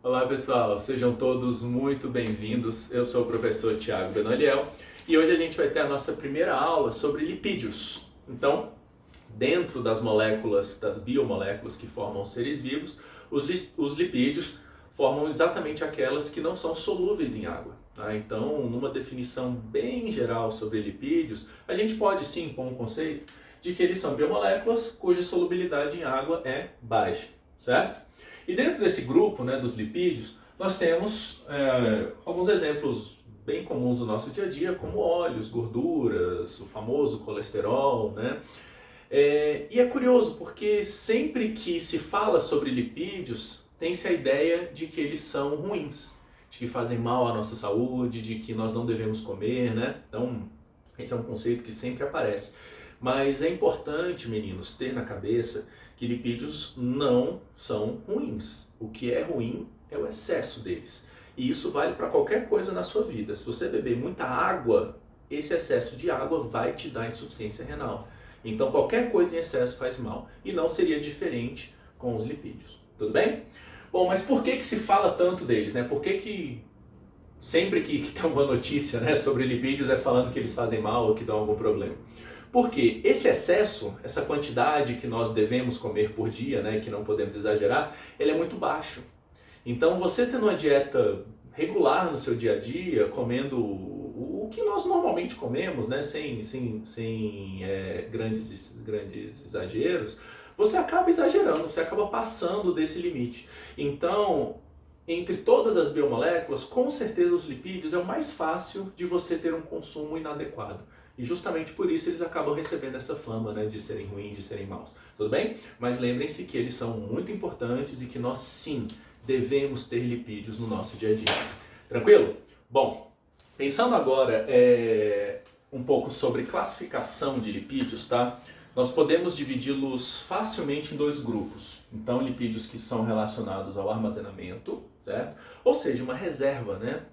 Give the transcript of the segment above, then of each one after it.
Olá pessoal, sejam todos muito bem-vindos. Eu sou o professor Thiago Benoliel e hoje a gente vai ter a nossa primeira aula sobre lipídios. Então, dentro das moléculas, das biomoléculas que formam os seres vivos, os lipídios formam exatamente aquelas que não são solúveis em água. Tá? Então, numa definição bem geral sobre lipídios, a gente pode sim pôr um conceito de que eles são biomoléculas cuja solubilidade em água é baixa, certo? E dentro desse grupo, né, dos lipídios, nós temos alguns exemplos bem comuns do nosso dia a dia, como óleos, gorduras, o famoso colesterol, né? E é curioso porque sempre que se fala sobre lipídios, tem-se a ideia de que eles são ruins, de que fazem mal à nossa saúde, de que nós não devemos comer, né? Então, esse é um conceito que sempre aparece. Mas é importante, meninos, ter na cabeça que lipídios não são ruins. O que é ruim é o excesso deles. E isso vale para qualquer coisa na sua vida. Se você beber muita água, esse excesso de água vai te dar insuficiência renal. Então qualquer coisa em excesso faz mal. E não seria diferente com os lipídios. Tudo bem? Bom, mas por que se fala tanto deles, né? Por que sempre que tem alguma notícia, né, sobre lipídios é falando que eles fazem mal ou que dão algum problema? Porque esse excesso, essa quantidade que nós devemos comer por dia, né, que não podemos exagerar, ele é muito baixo. Então você tendo uma dieta regular no seu dia a dia, comendo o que nós normalmente comemos, né, sem grandes exageros, você acaba exagerando, você acaba passando desse limite. Então, entre todas as biomoléculas, com certeza os lipídios é o mais fácil de você ter um consumo inadequado. E justamente por isso eles acabam recebendo essa fama, né, de serem ruins, de serem maus. Tudo bem? Mas lembrem-se que eles são muito importantes e que nós sim devemos ter lipídios no nosso dia a dia. Tranquilo? Bom, pensando agora um pouco sobre classificação de lipídios, tá? Nós podemos dividi-los facilmente em dois grupos. Então, lipídios que são relacionados ao armazenamento, certo? Ou seja, uma reserva, né?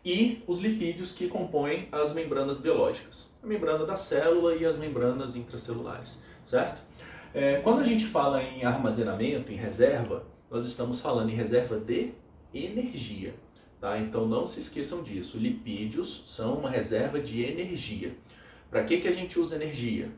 E os lipídios que compõem as membranas biológicas, a membrana da célula e as membranas intracelulares, certo? Quando a gente fala em armazenamento, em reserva, nós estamos falando em reserva de energia, tá? Então não se esqueçam disso, lipídios são uma reserva de energia. Para que a gente usa energia?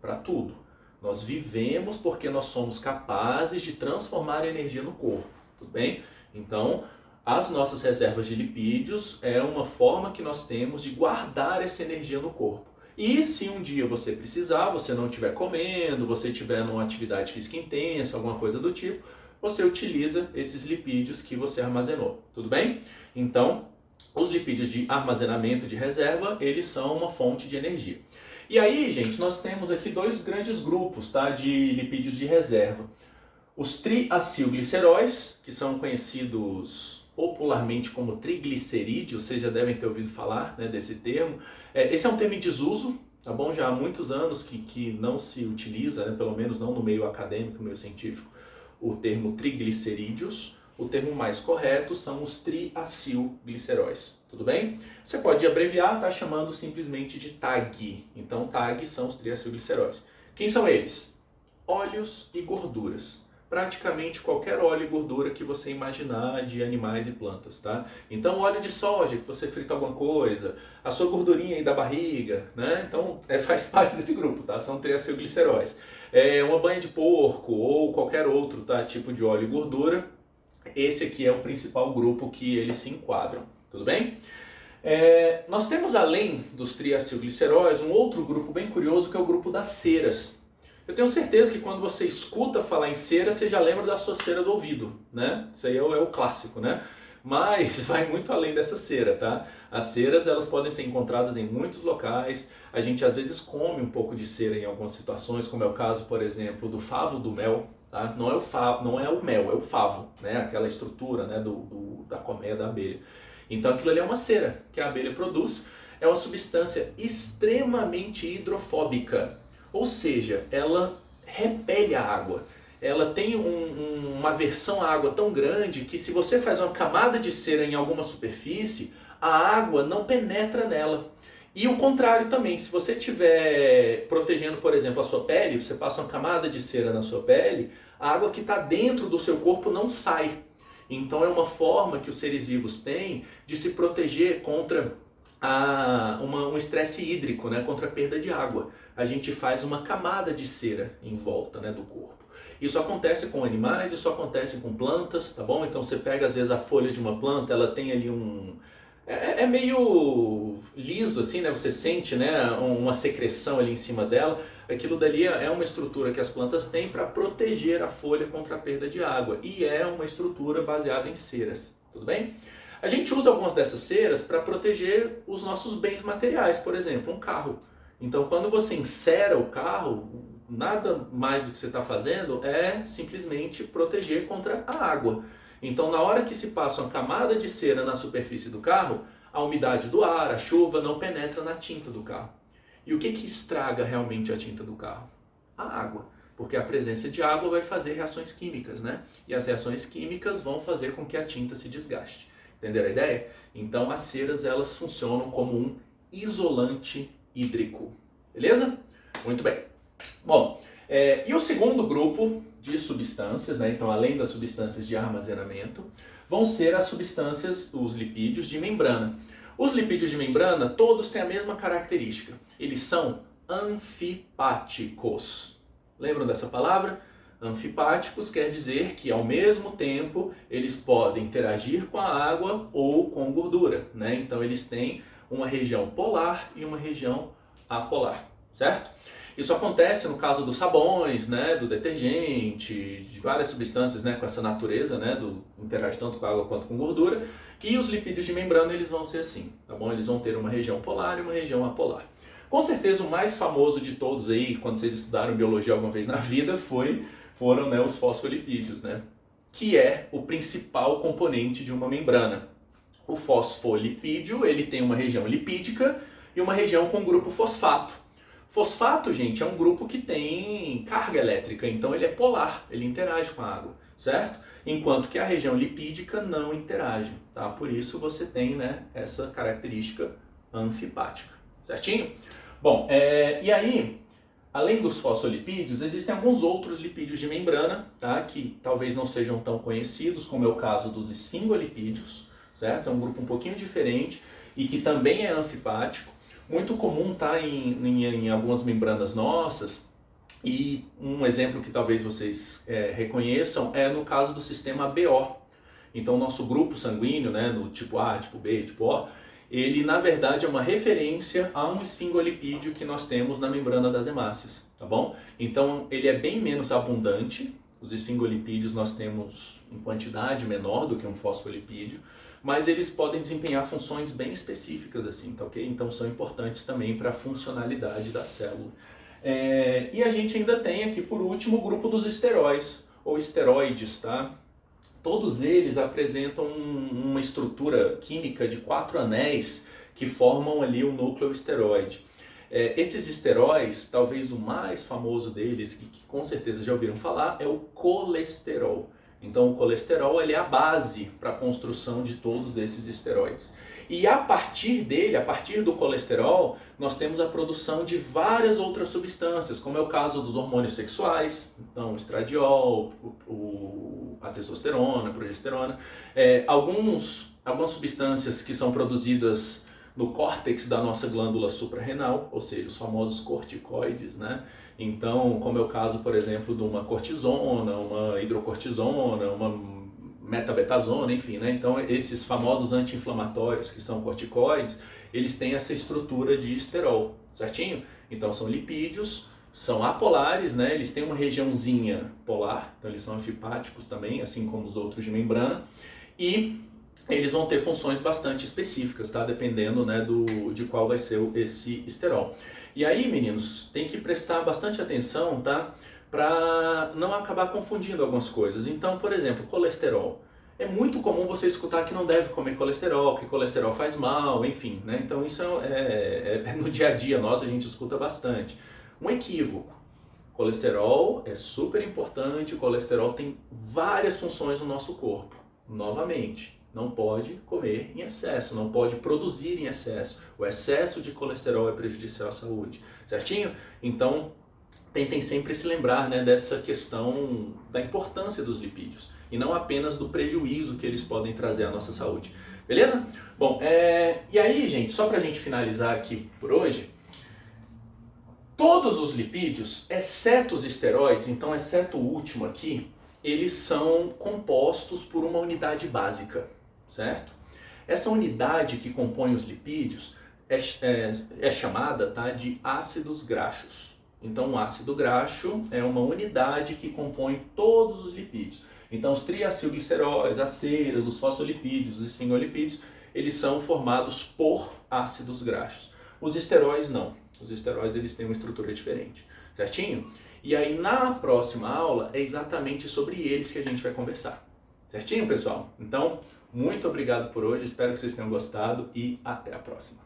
Para tudo. Nós vivemos porque nós somos capazes de transformar energia no corpo, tudo bem? Então, as nossas reservas de lipídios é uma forma que nós temos de guardar essa energia no corpo. E se um dia você precisar, você não estiver comendo, você estiver numa atividade física intensa, alguma coisa do tipo, você utiliza esses lipídios que você armazenou, tudo bem? Então, os lipídios de armazenamento de reserva, eles são uma fonte de energia. E aí, gente, nós temos aqui dois grandes grupos, tá, de lipídios de reserva. Os triacilgliceróis, que são conhecidos popularmente como triglicerídeos, vocês já devem ter ouvido falar, né, desse termo. Esse é um termo em desuso, tá bom? Já há muitos anos que não se utiliza, né, pelo menos não no meio acadêmico, no meio científico, o termo triglicerídeos. O termo mais correto são os triacilgliceróis, tudo bem? Você pode abreviar, tá, chamando simplesmente de TAG. Então, TAG são os triacilgliceróis. Quem são eles? Óleos e gorduras. Praticamente qualquer óleo e gordura que você imaginar de animais e plantas, tá? Então, óleo de soja, que você frita alguma coisa, a sua gordurinha aí da barriga, né? Então, faz parte desse grupo, tá? São triacilgliceróis. Uma banha de porco ou qualquer outro, tá, tipo de óleo e gordura, esse aqui é o principal grupo que eles se enquadram, tudo bem? Nós temos, além dos triacilgliceróis, um outro grupo bem curioso que é o grupo das ceras. Eu tenho certeza que quando você escuta falar em cera, você já lembra da sua cera do ouvido, né? Isso aí é o clássico, né? Mas vai muito além dessa cera, tá? As ceras, elas podem ser encontradas em muitos locais. A gente às vezes come um pouco de cera em algumas situações, como é o caso, por exemplo, do favo do mel, tá? Não é o mel, é o favo, né? Aquela estrutura, né, da colmeia da abelha. Então aquilo ali é uma cera que a abelha produz. É uma substância extremamente hidrofóbica. Ou seja, ela repele a água. Ela tem uma aversão à água tão grande que se você faz uma camada de cera em alguma superfície, a água não penetra nela. E o contrário também, se você estiver protegendo, por exemplo, a sua pele, você passa uma camada de cera na sua pele, a água que está dentro do seu corpo não sai. Então é uma forma que os seres vivos têm de se proteger contra um estresse hídrico, né, contra a perda de água. A gente faz uma camada de cera em volta, né, do corpo. Isso acontece com animais, isso acontece com plantas, tá bom? Então você pega às vezes a folha de uma planta, ela tem ali é meio liso assim, né? Você sente, né, uma secreção ali em cima dela. Aquilo dali é uma estrutura que as plantas têm para proteger a folha contra a perda de água. E é uma estrutura baseada em ceras, tudo bem? A gente usa algumas dessas ceras para proteger os nossos bens materiais, por exemplo, um carro. Então quando você encera o carro, nada mais do que você está fazendo é simplesmente proteger contra a água. Então, na hora que se passa uma camada de cera na superfície do carro, a umidade do ar, a chuva, não penetra na tinta do carro. E o que estraga realmente a tinta do carro? A água. Porque a presença de água vai fazer reações químicas, né? E as reações químicas vão fazer com que a tinta se desgaste. Entenderam a ideia? Então, as ceras, elas funcionam como um isolante hídrico. Beleza? Muito bem. Bom, e o segundo grupo de substâncias, né, então além das substâncias de armazenamento, vão ser as substâncias, os lipídios de membrana. Os lipídios de membrana, todos têm a mesma característica. Eles são anfipáticos. Lembram dessa palavra? Anfipáticos quer dizer que ao mesmo tempo eles podem interagir com a água ou com gordura, né? Então eles têm uma região polar e uma região apolar, certo? Isso acontece no caso dos sabões, né, do detergente, de várias substâncias, né, com essa natureza, né, do interage tanto com água quanto com gordura. E os lipídios de membrana, eles vão ser assim, tá bom? Eles vão ter uma região polar e uma região apolar. Com certeza o mais famoso de todos aí, quando vocês estudaram biologia alguma vez na vida, foram, né, os fosfolipídios, né, que é o principal componente de uma membrana. O fosfolipídio, ele tem uma região lipídica e uma região com grupo fosfato. Fosfato, gente, é um grupo que tem carga elétrica, então ele é polar, ele interage com a água, certo? Enquanto que a região lipídica não interage, tá? Por isso você tem, né, essa característica anfipática, certinho? Bom, e aí, além dos fosfolipídios, existem alguns outros lipídios de membrana, tá? Que talvez não sejam tão conhecidos, como é o caso dos esfingolipídios, certo? É um grupo um pouquinho diferente e que também é anfipático. Muito comum tá em algumas membranas nossas, e um exemplo que talvez vocês reconheçam é no caso do sistema BO. Então, nosso grupo sanguíneo, né, no tipo A, tipo B, tipo O, ele na verdade é uma referência a um esfingolipídio que nós temos na membrana das hemácias, tá bom? Então, ele é bem menos abundante, os esfingolipídios nós temos em quantidade menor do que um fosfolipídio, mas eles podem desempenhar funções bem específicas, assim, tá ok? Então são importantes também para a funcionalidade da célula. E a gente ainda tem aqui, por último, o grupo dos esteróis, ou esteroides, tá? Todos eles apresentam uma estrutura química de 4 anéis que formam ali o núcleo esteroide. Esses esteróis, talvez o mais famoso deles, que com certeza já ouviram falar, é o colesterol. Então o colesterol ele é a base para a construção de todos esses esteroides. E a partir dele, a partir do colesterol, nós temos a produção de várias outras substâncias, como é o caso dos hormônios sexuais, então o estradiol, a testosterona, a progesterona, algumas substâncias que são produzidas no córtex da nossa glândula suprarrenal, ou seja, os famosos corticoides, né? Então, como é o caso, por exemplo, de uma cortisona, uma hidrocortisona, uma metabetazona, enfim, né? Então, esses famosos anti-inflamatórios que são corticoides, eles têm essa estrutura de esterol, certinho? Então, são lipídios, são apolares, né? Eles têm uma regiãozinha polar, então eles são anfipáticos também, assim como os outros de membrana, e eles vão ter funções bastante específicas, tá? Dependendo, né, de qual vai ser esse esterol. E aí, meninos, tem que prestar bastante atenção, tá? Para não acabar confundindo algumas coisas. Então, por exemplo, colesterol. É muito comum você escutar que não deve comer colesterol, que colesterol faz mal, enfim, né? Então isso no dia a dia nosso a gente escuta bastante. Um equívoco. Colesterol é super importante, o colesterol tem várias funções no nosso corpo. Novamente, não pode comer em excesso, não pode produzir em excesso. O excesso de colesterol é prejudicial à saúde, certinho? Então, tentem sempre se lembrar, né, dessa questão da importância dos lipídios e não apenas do prejuízo que eles podem trazer à nossa saúde. Beleza? Bom, e aí, gente, só pra gente finalizar aqui por hoje, todos os lipídios, exceto os esteroides, então exceto o último aqui, eles são compostos por uma unidade básica, certo? Essa unidade que compõe os lipídios é chamada, tá, de ácidos graxos. Então, o ácido graxo é uma unidade que compõe todos os lipídios. Então, os triacilgliceróis, as ceras, os fosfolipídios, os esfingolipídios, eles são formados por ácidos graxos. Os esteróis não. Os esteróis eles têm uma estrutura diferente, certinho? E aí, na próxima aula, é exatamente sobre eles que a gente vai conversar. Certinho, pessoal? Então, muito obrigado por hoje, espero que vocês tenham gostado e até a próxima.